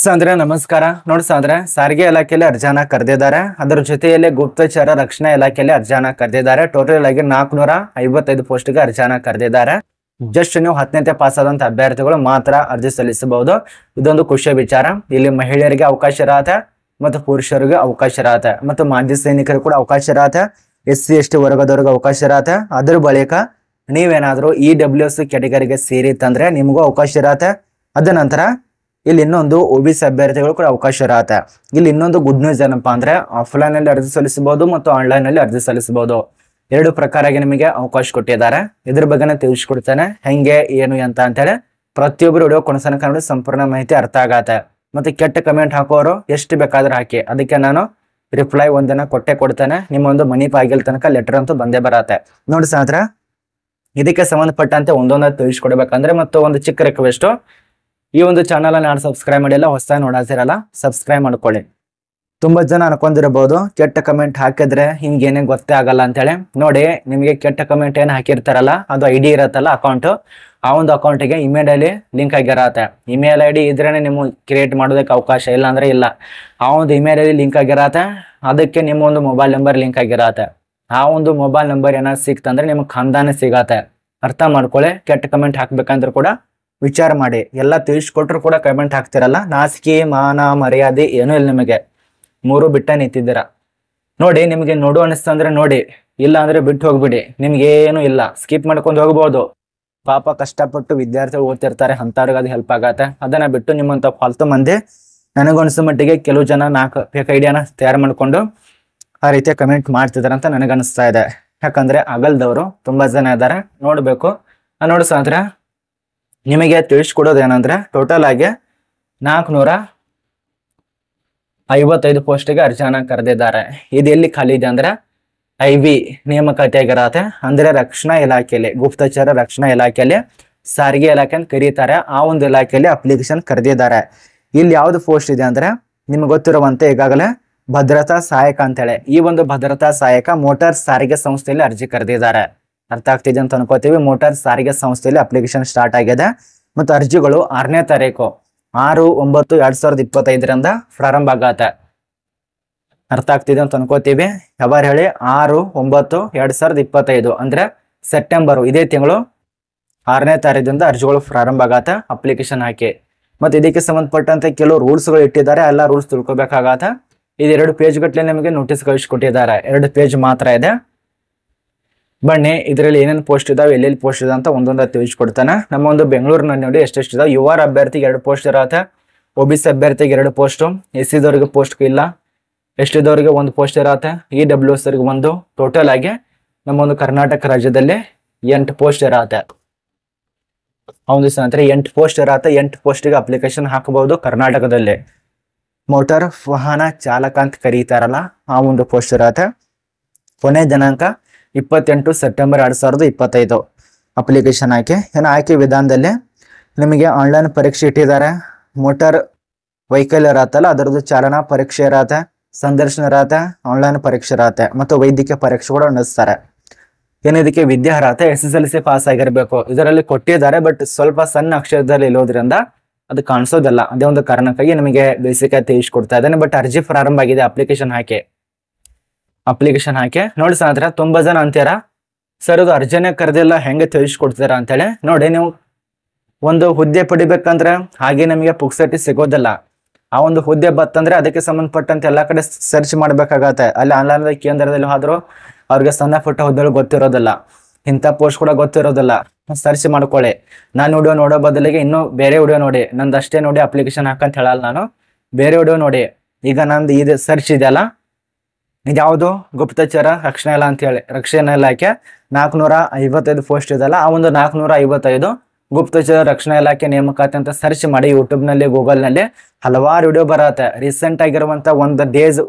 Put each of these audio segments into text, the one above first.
ಸಾಂದ್ರೆ ನಮಸ್ಕಾರ. ನೋಡಿ ಸಾಂದ್ರೆ ಸಾರಿಗೆ ಇಲಾಖೆಯಲ್ಲಿ ಅರ್ಜಿಯನ್ನ ಕರೆದಿದ್ದಾರೆ. ಅದರ ಜೊತೆಯಲ್ಲಿ ಗುಪ್ತಚರ ರಕ್ಷಣಾ ಇಲಾಖೆಯಲ್ಲಿ ಅರ್ಜಿಯನ್ನ ಕರೆದಿದ್ದಾರೆ. ಟೋಟಲ್ ಆಗಿ 455 ಪೋಸ್ಟ್ಗೆ ಅರ್ಜಿಯನ್ನ ಕರೆದಿದ್ದಾರೆ. ಜಸ್ಟ್ ನೀವು 10ನೇ ಪಾಸ್ ಆದಂತ ಅಭ್ಯರ್ಥಿಗಳು ಮಾತ್ರ ಅರ್ಜಿ ಸಲ್ಲಿಸಬಹುದು. ಇದೊಂದು ಖುಷಿಯ ವಿಚಾರ. ಇಲ್ಲಿ ಮಹಿಳೆಯರಿಗೆ ಅವಕಾಶ ಇರತ್ತೆ ಮತ್ತು ಪುರುಷರಿಗೆ ಅವಕಾಶ ಇರತ್ತೆ ಮತ್ತು ಮಾಜಿ ಸೈನಿಕರು ಕೂಡ ಅವಕಾಶ ಇರತ್ತೆ. SC ST ವರ್ಗದವ್ರಿಗೆ ಅವಕಾಶ ಇರತ್ತೆ. ಅದ್ರ ಬಳಿಕ ನೀವೇನಾದ್ರೂ EWS ಕ್ಯಾಟಗರಿಗೆ ಸೇರಿತ್ತಂದ್ರೆ ನಿಮಗೂ ಅವಕಾಶ ಇರತ್ತೆ. ಅದ ನಂತರ ಇಲ್ಲಿ ಇನ್ನೊಂದು OBC ಅಭ್ಯರ್ಥಿಗಳು ಕೂಡ ಅವಕಾಶ ಇರತ್ತೆ. ಇಲ್ಲಿ ಇನ್ನೊಂದು ಗುಡ್ ನ್ಯೂಸ್ ಏನಪ್ಪಾ ಅಂದ್ರೆ ಆಫ್ಲೈನ್ ಅಲ್ಲಿ ಅರ್ಜಿ ಸಲ್ಲಿಸಬಹುದು ಮತ್ತು ಆನ್ಲೈನ್ ಅಲ್ಲಿ ಅರ್ಜಿ ಸಲ್ಲಿಸಬಹುದು. ಎರಡು ಪ್ರಕಾರವಾಗಿ ನಿಮಗೆ ಅವಕಾಶ ಕೊಟ್ಟಿದ್ದಾರೆ. ಇದ್ರ ಬಗ್ಗೆ ತಿಳಿಸ್ಕೊಡ್ತೇನೆ ಹೆಂಗೆ ಏನು ಅಂತ ಅಂತೇಳಿ. ಪ್ರತಿಯೊಬ್ಬರು ವಿಡಿಯೋ ಕೊನೆತನಕ ನೋಡಿ ಸಂಪೂರ್ಣ ಮಾಹಿತಿ ಅರ್ಥ ಆಗತ್ತೆ. ಮತ್ತೆ ಕೆಟ್ಟ ಕಮೆಂಟ್ ಹಾಕೋರು ಎಷ್ಟು ಬೇಕಾದ್ರೂ ಹಾಕಿ, ಅದಕ್ಕೆ ನಾನು ರಿಪ್ಲೈ ಒಂದನ್ನ ಕೊಡ್ತೇನೆ. ನಿಮ್ಮ ಒಂದು ಮನಿ ಬಾಗಿಲ್ ತನಕ ಲೆಟರ್ ಅಂತೂ ಬಂದೇ ಬರತ್ತೆ. ನೋಡಿ ಸಾಂದ್ರ ಇದಕ್ಕೆ ಸಂಬಂಧಪಟ್ಟಂತೆ ಒಂದೊಂದು ತಿಳಿಸ್ಕೊಡ್ಬೇಕಂದ್ರೆ ಮತ್ತು ಒಂದು ಚಿಕ್ಕ ರಿಕ್ವೆಸ್ಟ್, ಈ ಒಂದು ಚಾನಲ್ ನಾನು ಸಬ್ಸ್ಕ್ರೈಬ್ ಮಾಡಿಲ್ಲ, ಹೊಸದಾಗಿ ನೋಡಾತಿರಲ್ಲ ಸಬ್ಸ್ಕ್ರೈಬ್ ಮಾಡ್ಕೊಳ್ಳಿ. ತುಂಬಾ ಜನ ಅನ್ಕೊಂಡಿರಬಹುದು ಕೆಟ್ಟ ಕಮೆಂಟ್ ಹಾಕಿದ್ರೆ ಹಿಂಗೇನೇ ಗೊತ್ತೇ ಆಗಲ್ಲ ಅಂತೇಳಿ. ನೋಡಿ, ನಿಮಗೆ ಕೆಟ್ಟ ಕಮೆಂಟ್ ಏನು ಹಾಕಿರ್ತಾರಲ್ಲ ಅದು ID ಇರತ್ತಲ್ಲ ಅಕೌಂಟ್, ಆ ಒಂದು ಅಕೌಂಟಿಗೆ ಇಮೇಲ್ ಅಲ್ಲಿ ಲಿಂಕ್ ಆಗಿರತ್ತೆ. ಇಮೇಲ್ ID ಇದ್ರೇನೆ ನಿಮ್ಗೆ ಕ್ರಿಯೇಟ್ ಮಾಡೋದಕ್ಕೆ ಅವಕಾಶ, ಇಲ್ಲ ಅಂದ್ರೆ ಇಲ್ಲ. ಆ ಒಂದು ಇಮೇಲ್ ಅಲ್ಲಿ ಲಿಂಕ್ ಆಗಿರತ್ತೆ, ಅದಕ್ಕೆ ನಿಮ್ಮ ಒಂದು ಮೊಬೈಲ್ ನಂಬರ್ ಲಿಂಕ್ ಆಗಿರತ್ತೆ. ಆ ಒಂದು ಮೊಬೈಲ್ ನಂಬರ್ ಏನಾದ್ರು ಸಿಕ್ತಂದ್ರೆ ನಿಮ್ಗೆ ಖಂದಾನೆ ಸಿಗತ್ತೆ. ಅರ್ಥ ಮಾಡ್ಕೊಳ್ಳಿ. ಕೆಟ್ಟ ಕಮೆಂಟ್ ಹಾಕ್ಬೇಕಂದ್ರೆ ಕೂಡ ವಿಚಾರ ಮಾಡಿ. ಎಲ್ಲ ತಿಳಿಸ್ಕೊಟ್ರು ಕೂಡ ಕಮೆಂಟ್ ಹಾಕ್ತಿರಲ್ಲ. ನಾಚಿಕೆ ಮಾನ ಮರ್ಯಾದೆ ಏನೂ ಇಲ್ಲ ನಿಮಗೆ, ಮೂರು ಬಿಟ್ಟ ನಿಂತಿದ್ದೀರ. ನೋಡಿ, ನಿಮಗೆ ನೋಡು ಅನಿಸ್ತಂದ್ರೆ ನೋಡಿ, ಇಲ್ಲ ಅಂದ್ರೆ ಬಿಟ್ಟು ಹೋಗ್ಬಿಡಿ. ನಿಮ್ಗೆ ಏನು ಇಲ್ಲ, ಸ್ಕಿಪ್ ಮಾಡ್ಕೊಂಡು ಹೋಗ್ಬೋದು. ಪಾಪ ಕಷ್ಟಪಟ್ಟು ವಿದ್ಯಾರ್ಥಿಗಳು ಓದ್ತಿರ್ತಾರೆ, ಅಂತವ್ರಿಗೆ ಅದು ಹೆಲ್ಪ್ ಆಗತ್ತೆ. ಅದನ್ನ ಬಿಟ್ಟು ನಿಮ್ಮಂತ ಫಾಲ್ತು ಮಂದಿ ನನಗನ್ಸೋ ಮಟ್ಟಿಗೆ ಕೆಲವು ಜನ 4 ಫೇಕ್ ಐಡಿಯಾನ ತಯಾರು ಮಾಡ್ಕೊಂಡು ಆ ರೀತಿಯ ಕಮೆಂಟ್ ಮಾಡ್ತಿದಾರೆ ಅಂತ ನನಗನ್ನಿಸ್ತಾ ಇದೆ. ಯಾಕಂದ್ರೆ ಆಗಲ್ದವರು ತುಂಬಾ ಜನ ಇದ್ದಾರೆ, ನೋಡ್ಬೇಕು. ನೋಡಿ ಸಾಂದ್ರೆ ನಿಮಗೆ ತಿಳಿಸ್ಕೊಡೋದು ಏನಂದ್ರೆ ಟೋಟಲ್ ಆಗಿ 455 ಪೋಸ್ಟ್ಗೆ ಅರ್ಜಿಯನ್ನ ಕರೆದಿದ್ದಾರೆ. ಇದು ಎಲ್ಲಿ ಖಾಲಿ ಇದೆ ಅಂದ್ರೆ IB ನೇಮಕಾತಿ ಆಗಿರತ್ತೆ. ಅಂದ್ರೆ ರಕ್ಷಣಾ ಇಲಾಖೆಯಲ್ಲಿ, ಗುಪ್ತಚರ ರಕ್ಷಣಾ ಇಲಾಖೆಯಲ್ಲಿ ಸಾರಿಗೆ ಇಲಾಖೆ ಅಂತ ಕರೀತಾರೆ. ಆ ಒಂದು ಇಲಾಖೆಯಲ್ಲಿ ಅಪ್ಲಿಕೇಶನ್ ಕರೆದಿದ್ದಾರೆ. ಇಲ್ಲಿ ಯಾವ್ದು ಪೋಸ್ಟ್ ಇದೆ ಅಂದ್ರೆ ನಿಮ್ಗೆ ಗೊತ್ತಿರುವಂತೆ ಈಗಾಗಲೇ ಭದ್ರತಾ ಸಹಾಯಕ ಅಂತೇಳಿ. ಈ ಒಂದು ಭದ್ರತಾ ಸಹಾಯಕ ಮೋಟಾರ್ ಸಾರಿಗೆ ಸಂಸ್ಥೆಯಲ್ಲಿ ಅರ್ಜಿ ಕರೆದಿದ್ದಾರೆ. ಅರ್ಥ ಆಗ್ತಿದೆ ಅಂತ ಅನ್ಕೋತೀವಿ. ಮೋಟಾರ್ ಸಾರಿಗೆ ಸಂಸ್ಥೆಯಲ್ಲಿ ಅಪ್ಲಿಕೇಶನ್ ಸ್ಟಾರ್ಟ್ ಆಗಿದೆ ಮತ್ತು ಅರ್ಜಿಗಳು 6ನೇ ತಾರೀಕು 6/9/2025 ಪ್ರಾರಂಭ ಆಗತ್ತೆ. ಅರ್ಥ ಆಗ್ತಿದೆ ಅಂತ ಅನ್ಕೋತೀವಿ. ಯಾವಾಗ ಹೇಳಿ? 6/9/2025 ಅಂದ್ರೆ ಸೆಪ್ಟೆಂಬರ್, ಇದೇ ತಿಂಗಳು 6ನೇ ತಾರೀಕಿಂದ ಅರ್ಜಿಗಳು ಪ್ರಾರಂಭ ಆಗತ್ತೆ. ಅಪ್ಲಿಕೇಶನ್ ಹಾಕಿ. ಮತ್ತೆ ಇದಕ್ಕೆ ಸಂಬಂಧಪಟ್ಟಂತೆ ಕೆಲವು ರೂಲ್ಸ್ಗಳು ಇಟ್ಟಿದ್ದಾರೆ. ಎಲ್ಲ ರೂಲ್ಸ್ ತಿಳ್ಕೊಬೇಕಾಗತ್ತೆ. ಇದು 2 ಪೇಜ್ ಗಟ್ಟಲೆ ನಿಮಗೆ ನೋಟಿಸ್ ಕಳಿಸ್ಕೊಟ್ಟಿದ್ದಾರೆ. 2 ಪೇಜ್ ಮಾತ್ರ ಇದೆ. ಬನ್ನಿ, ಇದರಲ್ಲಿ ಏನೇನು ಪೋಸ್ಟ್ ಇದಾವೆ, ಎಲ್ಲೆಲ್ಲಿ ಪೋಸ್ಟ್ ಇದೆ ಅಂತ ಒಂದೊಂದು ತಿಳಿಸ್ಕೊಡ್ತಾನೆ. ನಮ್ಮ ಒಂದು ಬೆಂಗಳೂರಿನಲ್ಲಿ ನೋಡಿ ಎಷ್ಟೆಷ್ಟು ಇದಾವೆ. UR ಅಭ್ಯರ್ಥಿಗೆ 2 ಪೋಸ್ಟ್ ಇರತ್ತೆ. OBC ಅಭ್ಯರ್ಥಿಗೆ 2 ಪೋಸ್ಟ್, SC ದವರಿಗೆ ಪೋಸ್ಟ್ ಇಲ್ಲ, ST ದವರಿಗೆ 1 ಪೋಸ್ಟ್ ಇರತ್ತೆ, EWS ಅವರಿಗೆ 1. ಟೋಟಲ್ ಆಗಿ ನಮ್ಮ ಒಂದು ಕರ್ನಾಟಕ ರಾಜ್ಯದಲ್ಲಿ 8 ಪೋಸ್ಟ್ ಇರತ್ತೆ. ಒಂದು ನಂತರ 8 ಪೋಸ್ಟ್ ಇರತ್ತೆ. 8 ಪೋಸ್ಟಿಗೆ ಅಪ್ಲಿಕೇಶನ್ ಹಾಕಬಹುದು. ಕರ್ನಾಟಕದಲ್ಲಿ ಮೋಟಾರ್ ವಾಹನ ಚಾಲಕ ಅಂತ ಕರೀತಾರಲ್ಲ, ಆ ಒಂದು ಪೋಸ್ಟ್ ಇರತ್ತೆ. ಕೊನೆ ದಿನಾಂಕ 28 ಸೆಪ್ಟೆಂಬರ್ 2025 ಅಪ್ಲಿಕೇಶನ್ ಆಯ್ಕೆ. ಆಯ್ಕೆ ವಿಧಾನದಲ್ಲಿ ನಿಮಗೆ ಆನ್ಲೈನ್ ಪರೀಕ್ಷೆ ಇಟ್ಟಿದ್ದಾರೆ. ಮೋಟಾರ್ ವೆಹಿಕಲ್ ಇರತ್ತಲ್ಲ ಅದರದ್ದು ಚಾಲನಾ ಪರೀಕ್ಷೆ ಇರತ್ತೆ, ಸಂದರ್ಶನ ಇರತ್ತೆ, ಆನ್ಲೈನ್ ಪರೀಕ್ಷೆ ಇರತ್ತೆ ಮತ್ತು ವೈದ್ಯಕೀಯ ಪರೀಕ್ಷೆ ಕೂಡ ನಡೆಸ್ತಾರೆ. ಇದಕ್ಕೆ ವಿದ್ಯಾರ್ಹತೆ SSLC ಪಾಸ್ ಆಗಿರ್ಬೇಕು. ಇದರಲ್ಲಿ ಕೊಟ್ಟಿದ್ದಾರೆ, ಬಟ್ ಸ್ವಲ್ಪ ಸಣ್ಣ ಅಕ್ಷರದಲ್ಲಿ ಇರೋದ್ರಿಂದ ಅದು ಕಾಣಿಸೋದಿಲ್ಲ. ಅದೇ ಒಂದು ಕಾರಣಕ್ಕಾಗಿ ನಿಮಗೆ ಬೇಸಿಕ್ ಆಗಿ ತಿಳಿಸ್ಕೊಡ್ತಾ ಇದ್ದೇನೆ. ಬಟ್ ಅರ್ಜಿ ಪ್ರಾರಂಭ ಆಗಿದೆ. ಅಪ್ಲಿಕೇಶನ್ ಹಾಕಿ. ನೋಡಿ ಸಾಂದ್ರ ತುಂಬಾ ಜನ ಅಂತೀರ ಸರ್ ಅದು ಅರ್ಜಿನೇ ಕರೆದಿಲ್ಲ, ಹೆಂಗೆ ತಿಳಿಸ್ಕೊಡ್ತೀರಾ ಅಂತೇಳಿ. ನೋಡಿ, ನೀವು ಒಂದು ಹುದ್ದೆ ಪಡಿಬೇಕಂದ್ರೆ ಹಾಗೆ ನಮಗೆ ಪುಕ್ಸಟಿ ಸಿಗೋದಿಲ್ಲ. ಆ ಒಂದು ಹುದ್ದೆ ಬತ್ತಂದ್ರೆ ಅದಕ್ಕೆ ಸಂಬಂಧಪಟ್ಟಂತೆ ಎಲ್ಲಾ ಕಡೆ ಸರ್ಚ್ ಮಾಡ್ಬೇಕಾಗತ್ತೆ. ಅಲ್ಲಿ ಆನ್ಲೈನ್ ಕೇಂದ್ರದಲ್ಲಿ ಹೋದ್ರು ಅವ್ರಿಗೆ ಸಣ್ಣ ಪುಟ್ಟ ಹುದ್ದೆಗಳು ಗೊತ್ತಿರೋದಿಲ್ಲ, ಇಂಥ ಪೋಸ್ಟ್ ಕೂಡ ಗೊತ್ತಿರೋದಿಲ್ಲ. ಸರ್ಚ್ ಮಾಡ್ಕೊಳ್ಳಿ. ನಾನು ವಿಡಿಯೋ ನೋಡೋ ಬದಲಿಗೆ ಇನ್ನೂ ಬೇರೆ ವಿಡಿಯೋ ನೋಡಿ, ನಂದಷ್ಟೇ ನೋಡಿ ಅಪ್ಲಿಕೇಶನ್ ಹಾಕಂತ ಹೇಳಲ್ಲ ನಾನು. ಬೇರೆ ವಿಡಿಯೋ ನೋಡಿ. ಈಗ ನಂದು ಇದು ಸರ್ಚ್ ಇದೆಯಲ್ಲ, ಇದ್ಯಾವುದು ಗುಪ್ತಚರ ರಕ್ಷಣಾ ಇಲಾಖೆ ಅಂತ ಹೇಳಿ, ರಕ್ಷಣಾ ಇಲಾಖೆ 455 ಪೋಸ್ಟ್ ಇದೆಲ್ಲ, ಆ ಒಂದು 455 ಗುಪ್ತಚರ ರಕ್ಷಣಾ ಇಲಾಖೆ ನೇಮಕಾತಿ ಅಂತ ಸರ್ಚ್ ಮಾಡಿ. ಯೂಟ್ಯೂಬ್ ನಲ್ಲಿ, ಗೂಗಲ್ ನಲ್ಲಿ ಹಲವಾರು ವಿಡಿಯೋ ಬರತ್ತೆ. ರೀಸೆಂಟ್ ಆಗಿರುವಂತ 1 ಡೇಸ್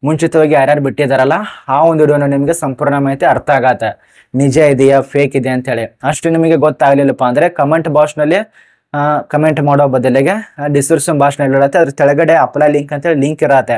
ಮುಂಚಿತವಾಗಿ ಯಾರ್ಯಾರು ಬಿಟ್ಟಿದಾರಲ್ಲ, ಆ ಒಂದು ವಿಡಿಯೋನ ನಿಮಗೆ ಸಂಪೂರ್ಣ ಮಾಹಿತಿ ಅರ್ಥ ಆಗತ್ತೆ. ನಿಜ ಇದೆಯಾ ಫೇಕ್ ಇದೆ ಅಂತ ಹೇಳಿ. ಅಷ್ಟು ನಿಮಗೆ ಗೊತ್ತಾಗ್ಲಿಲ್ಲಪ್ಪ ಅಂದ್ರೆ ಕಮೆಂಟ್ ಬಾಕ್ಸ್ ನಲ್ಲಿ ಕಮೆಂಟ್ ಮಾಡೋ ಬದಲಿಗೆ ಡಿಸ್ಕ್ರಿಪ್ಷನ್ ಬಾಕ್ಸ್ ನಲ್ಲಿ ಇರುತ್ತೆ. ಅದ್ರ ಕೆಳಗಡೆ ಅಪ್ಲೈ ಲಿಂಕ್ ಅಂತ ಹೇಳಿ ಲಿಂಕ್ ಇರತ್ತೆ.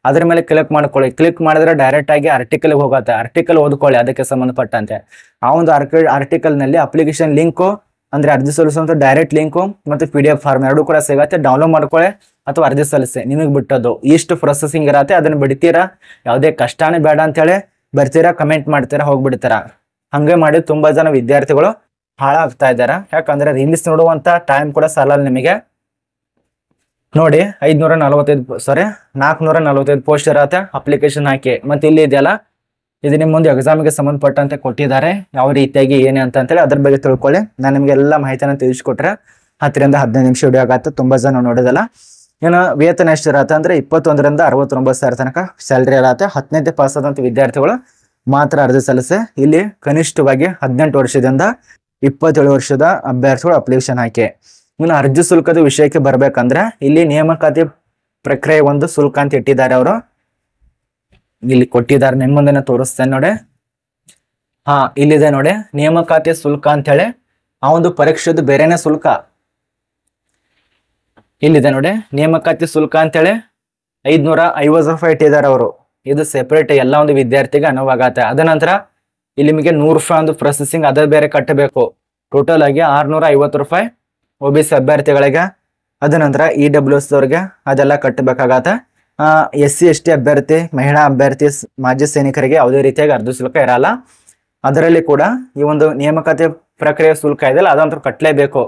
ಅದ್ರ ಮೇಲೆ ಕ್ಲಿಕ್ ಮಾಡ್ಕೊಳ್ಳಿ. ಕ್ಲಿಕ್ ಮಾಡಿದ್ರೆ ಡೈರೆಕ್ಟ್ ಆಗಿ ಆರ್ಟಿಕಲ್ ಹೋಗುತ್ತೆ. ಆರ್ಟಿಕಲ್ ಓದ್ಕೊಳ್ಳಿ ಅದಕ್ಕೆ ಸಂಬಂಧಪಟ್ಟಂತೆ. ಆ ಒಂದು ಆರ್ಟಿಕಲ್ ನಲ್ಲಿ ಅಪ್ಲಿಕೇಶನ್ ಲಿಂಕು ಅಂದ್ರೆ ಅರ್ಜಿ ಸಲ್ಲಿಸುವಂತ ಡೈರೆಕ್ಟ್ ಲಿಂಕು ಮತ್ತು PDF ಫಾರ್ಮ್ 2 ಕೂಡ ಸಿಗತ್ತೆ. ಡೌನ್ಲೋಡ್ ಮಾಡ್ಕೊಳ್ಳಿ. ಅಥವಾ ಅರ್ಜಿ ಸಲ್ಲಿಸಿ ನಿಮಗೆ ಬಿಟ್ಟದ್ದು. ಇಷ್ಟು ಪ್ರೊಸೆಸಿಂಗ್ ಇರತ್ತೆ, ಅದನ್ನ ಬಿಡ್ತೀರಾ, ಯಾವುದೇ ಕಷ್ಟನೇ ಬೇಡ ಅಂತೇಳಿ ಬರ್ತೀರಾ, ಕಮೆಂಟ್ ಮಾಡ್ತೀರಾ, ಹೋಗ್ಬಿಡ್ತೀರಾ. ಹಂಗೆ ಮಾಡಿ ತುಂಬಾ ಜನ ವಿದ್ಯಾರ್ಥಿಗಳು ಹಾಳಾಗ್ತಾ ಇದ್ದಾರೆ. ಯಾಕಂದ್ರೆ ರೀಲ್ಸ್ ನೋಡುವಂತ ಟೈಮ್ ಕೂಡ ಸಾಲಲ್ಲ ನಿಮಗೆ. ನೋಡಿ 445 ಪೋಸ್ಟ್ ಇರತ್ತೆ, ಅಪ್ಲಿಕೇಶನ್ ಹಾಕಿ. ಮತ್ತೆ ಇಲ್ಲಿ ಇದೆಯಲ್ಲ, ಇದು ನಿಮ್ಮ ಮುಂದೆ ಎಕ್ಸಾಮ್ಗೆ ಸಂಬಂಧಪಟ್ಟಂತೆ ಕೊಟ್ಟಿದ್ದಾರೆ, ಯಾವ ರೀತಿಯಾಗಿ ಏನೇ ಅಂತೇಳಿ ಅದ್ರ ಬಗ್ಗೆ ತಿಳ್ಕೊಳ್ಳಿ. ನಾನು ನಿಮ್ಗೆ ಎಲ್ಲ ಮಾಹಿತಿನ ತಿಳಿಸ್ಕೊಟ್ರೆ 10 ರಿಂದ 15 ನಿಮಿಷ ವಿಡಿಯೋ ಆಗತ್ತೆ. ತುಂಬಾ ಜನ ನೋಡೋದಲ್ಲ. ಏನು ವೇತನ ಎಷ್ಟು ಇರತ್ತೆ ಅಂದ್ರೆ 21 ರಿಂದ 69,000 ತನಕ ಸ್ಯಾಲ್ರಿ ಇರತ್ತೆ. 10ನೇ ಪಾಸ್ ಆದಂತ ವಿದ್ಯಾರ್ಥಿಗಳು ಮಾತ್ರ ಅರ್ಜಿ ಸಲ್ಲಿಸಿ. ಇಲ್ಲಿ ಕನಿಷ್ಠವಾಗಿ 18 ವರ್ಷದಿಂದ 27 ವರ್ಷದ ಅಭ್ಯರ್ಥಿಗಳು ಅಪ್ಲಿಕೇಶನ್ ಹಾಕಿ. ಇನ್ನು ಅರ್ಜಿ ಶುಲ್ಕದ ವಿಷಯಕ್ಕೆ ಬರ್ಬೇಕಂದ್ರೆ ಇಲ್ಲಿ ನೇಮಕಾತಿ ಪ್ರಕ್ರಿಯೆ ಒಂದು ಶುಲ್ಕ ಅಂತ ಇಟ್ಟಿದ್ದಾರೆ ಅವರು. ಇಲ್ಲಿ ಕೊಟ್ಟಿದ್ದಾರೆ, ನಿಮ್ ಮುಂದೆ ತೋರಿಸ್ತೇನೆ ನೋಡಿ. ಇಲ್ಲಿದೆ ನೋಡಿ, ನೇಮಕಾತಿ ಶುಲ್ಕ ಅಂತ ಹೇಳಿ. ಆ ಒಂದು ಪರೀಕ್ಷೆದು ಬೇರೆನೆ ಶುಲ್ಕ ಇಲ್ಲಿದೆ ನೋಡಿ. ನೇಮಕಾತಿ ಶುಲ್ಕ ಅಂತೇಳಿ 550 ರೂಪಾಯಿ ಇಟ್ಟಿದ್ದಾರೆ ಅವರು. ಇದು ಸೆಪರೇಟ್ ಎಲ್ಲ ಒಂದು ವಿದ್ಯಾರ್ಥಿಗೆ ಅನುವಾಗತ್ತೆ. ಅದ ನಂತರ ಇಲ್ಲಿ ನಿಮಗೆ 100 ರೂಪಾಯಿ ಒಂದು ಪ್ರೊಸೆಸಿಂಗ್ ಅದ ಬೇರೆ ಕಟ್ಟಬೇಕು. ಟೋಟಲ್ ಆಗಿ 650 ರೂಪಾಯಿ OBC ಅಭ್ಯರ್ಥಿಗಳಿಗೆ. ಅದ ನಂತರ EWS ದವ್ರಿಗೆ ಅದೆಲ್ಲ ಕಟ್ಟಬೇಕಾಗತ್ತೆ. SC ST ಅಭ್ಯರ್ಥಿ, ಮಹಿಳಾ ಅಭ್ಯರ್ಥಿ, ಮಾಜಿ ಸೈನಿಕರಿಗೆ ಯಾವುದೇ ರೀತಿಯಾಗಿ ಅರ್ಜಿ ಶುಲ್ಕ ಇರಲ್ಲ. ಅದರಲ್ಲಿ ಕೂಡ ಈ ಒಂದು ನೇಮಕಾತಿ ಪ್ರಕ್ರಿಯೆ ಶುಲ್ಕ ಇದೆಯಲ್ಲ, ಅದಂತೂ ಕಟ್ಟಲೇಬೇಕು.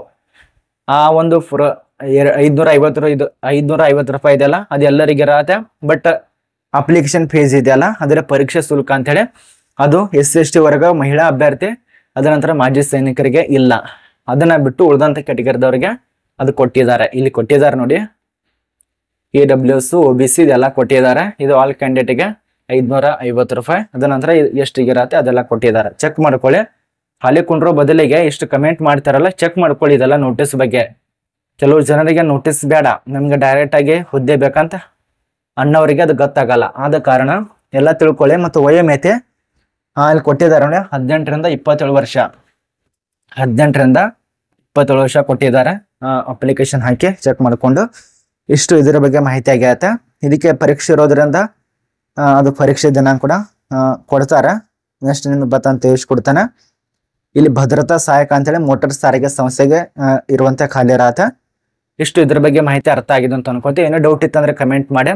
ಆ ಒಂದು 550 ರೂಪಾಯಿ ಇದೆಯಲ್ಲ, ಅದು ಎಲ್ಲರಿಗೆ ಇರತ್ತೆ. ಬಟ್ ಅಪ್ಲಿಕೇಶನ್ ಫೀಸ್ ಇದೆಯಲ್ಲ, ಅದರ ಪರೀಕ್ಷೆ ಶುಲ್ಕ ಅಂತ ಹೇಳಿ ಅದು SC ST ವರ್ಗ, ಮಹಿಳಾ ಅಭ್ಯರ್ಥಿ, ಅದ ನಂತರ ಮಾಜಿ ಸೈನಿಕರಿಗೆ ಇಲ್ಲ. ಅದನ್ನ ಬಿಟ್ಟು ಉಳಿದಂತ ಕ್ಯಾಟಗರಿದವರಿಗೆ ಅದು ಕೊಟ್ಟಿದ್ದಾರೆ. ಇಲ್ಲಿ ಕೊಟ್ಟಿದ್ದಾರೆ ನೋಡಿ, EWS OBC ಇದೆಲ್ಲ ಕೊಟ್ಟಿದ್ದಾರೆ. ಇದು ಆಲ್ ಕ್ಯಾಂಡಿಡೇಟ್ಗೆ 550 ರೂಪಾಯಿ. ಅದ ನಂತರ ಎಷ್ಟಿಗಿರತ್ತೆ ಅದೆಲ್ಲ ಕೊಟ್ಟಿದ್ದಾರೆ. ಚೆಕ್ ಮಾಡ್ಕೊಳ್ಳಿ. ಖಾಲಿ ಕುಂಡ್ರೋ ಬದಲಿಗೆ ಇಷ್ಟು ಕಮೆಂಟ್ ಮಾಡ್ತಾರಲ್ಲ, ಚೆಕ್ ಮಾಡ್ಕೊಳ್ಳಿ ಇದೆಲ್ಲ ನೋಟಿಸ್ ಬಗ್ಗೆ. ಕೆಲವು ಜನರಿಗೆ ನೋಟಿಸ್ ಬೇಡ, ನಮ್ಗೆ ಡೈರೆಕ್ಟ್ ಆಗಿ ಹುದ್ದೆ ಬೇಕಂತ ಅನ್ನೋರಿಗೆ ಅದು ಗೊತ್ತಾಗಲ್ಲ. ಆದ ಕಾರಣ ಎಲ್ಲ ತಿಳ್ಕೊಳ್ಳಿ. ಮತ್ತು ವಯೋಮಿತಿ ಇಲ್ಲಿ ಕೊಟ್ಟಿದ್ದಾರೆ ನೋಡಿ, 18 ರಿಂದ 27 ವರ್ಷ. 18 ರಿಂದ 27 ವರ್ಷ ಕೊಟ್ಟಿದ್ದಾರೆ. ಅಪ್ಲಿಕೇಶನ್ ಹಾಕಿ ಚೆಕ್ ಮಾಡಿಕೊಂಡು ಇಷ್ಟು ಇದರ ಬಗ್ಗೆ ಮಾಹಿತಿ ಆಗಿರತ್ತೆ. ಇದಕ್ಕೆ ಪರೀಕ್ಷೆ ಇರೋದ್ರಿಂದ ಅದು ಪರೀಕ್ಷೆ ದಿನಾಂಕ ಕೂಡ ಕೊಡ್ತಾರೆ. ನೆಕ್ಸ್ಟ್ ನಿಮ್ಗೆ ಬತ್ತಂತ ತಿಳಿಸ್ಕೊಡ್ತಾನೆ. ಇಲ್ಲಿ ಭದ್ರತಾ ಸಹಾಯಕ ಅಂತೇಳಿ ಮೋಟಾರ್ ಸಾರಿಗೆ ಸಂಸ್ಥೆಗೆ ಇರುವಂತ ಖಾಲಿ ಇರತ್ತೆ. ಇಷ್ಟು ಇದ್ರ ಬಗ್ಗೆ ಮಾಹಿತಿ ಅರ್ಥ ಆಗಿದೆ ಅಂತ ಅನ್ಕೋತೀವಿ. ಏನೋ ಡೌಟ್ ಇತ್ತಂದ್ರೆ ಕಮೆಂಟ್ ಮಾಡಿ.